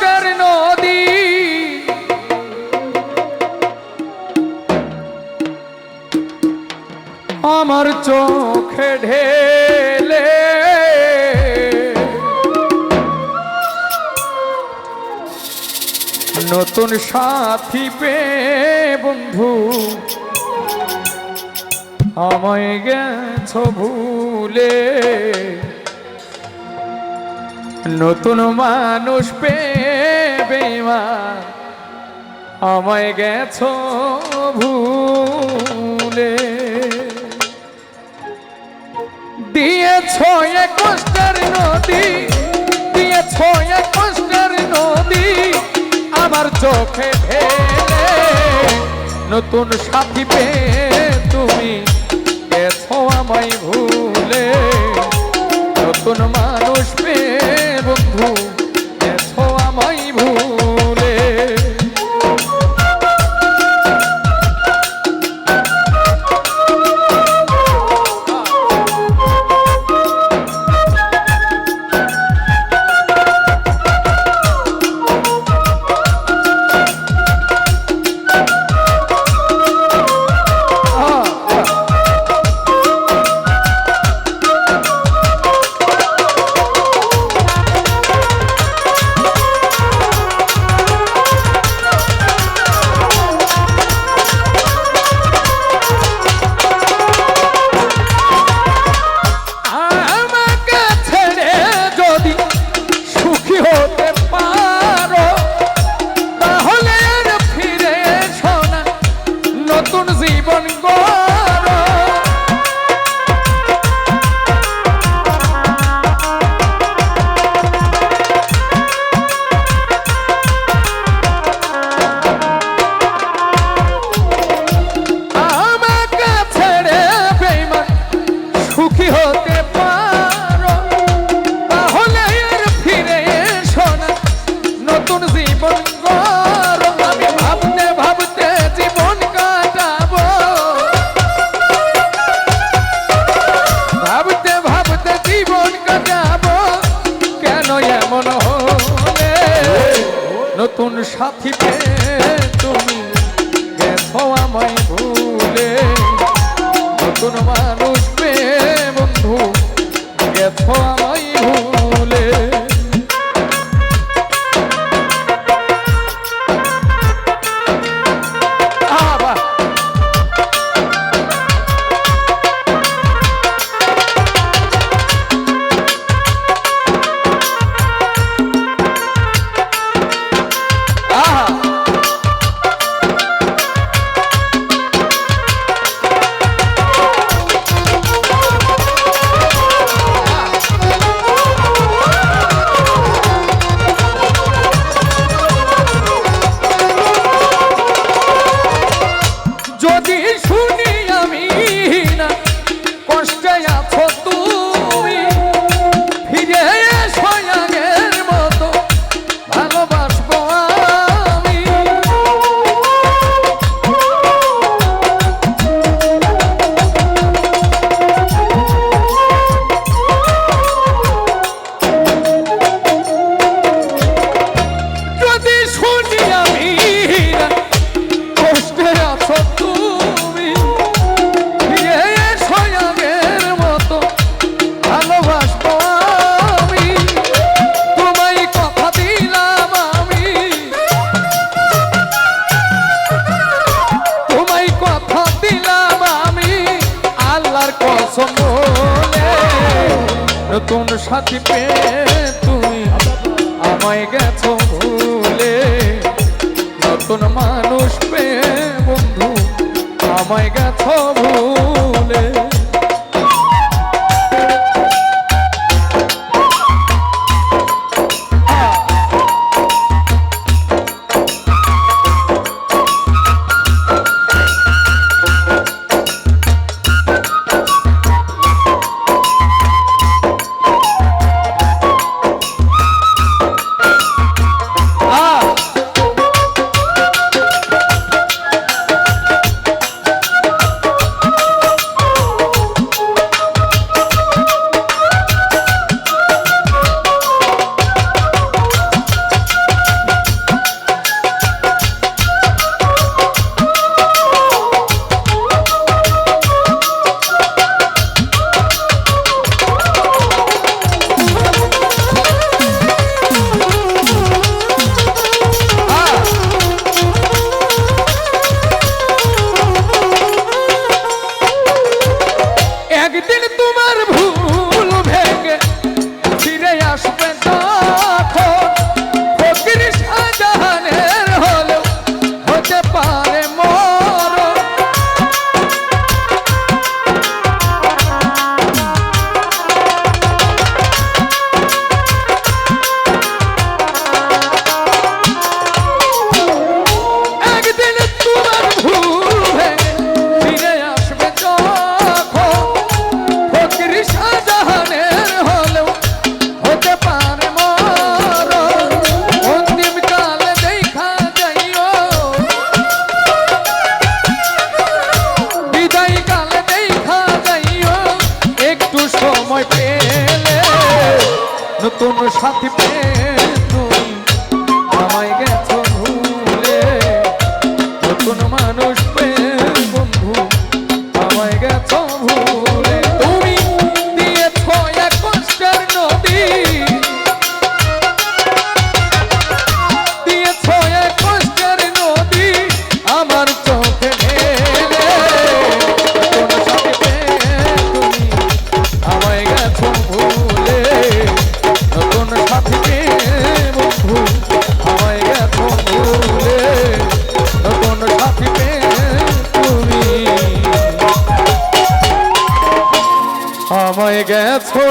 কষ্টের নদী আমার চোখে ঢেলে নতুন সাথী পেয়ে বন্ধু আমায় গেছো ভুলে নতুন মানুষ পেয়ে বেঈমান আমায় গেছো ভুলে দিয়েছো এক কষ্টের নদী দিয়েছো এক কষ্টের নদী আমার চোখে ঢেলে নতুন সাথী পেয়ে তুমি গেছো আমায় ভুলে নতুন মানুষ পেয়ে বন্ধু গেছো আমায় ভুলে নতুন সাথী পেয়ে তুমি গেছো আমায় ভুলে নতুন মানুষ পেয়ে বন্ধু গেছো আমায় ভুলে নতুন সাথী পেয়ে তুমি আমায় গেছো ভুলে নতুন মানুষ পেয়ে বন্ধু আমায় গেছো ভুলে নতুন সাথী পেয়ে তুমি আমায় গেছো ভুলে নতুন মানুষ পেয়ে বন্ধু আমায় গেছো ভুলে তুমি দিয়েছো এক কষ্টের নদী দিয়েছো এক কষ্টের নদী আমার চোখে ঢেলে নতুন সাথী পেয়ে তুমি আমায় গেছো ভুলে নতুন সাথী পেয়ে বন্ধু আমায় গেছো ভুলে নতুন সাথী পেয়ে তুমি আমায় গেছো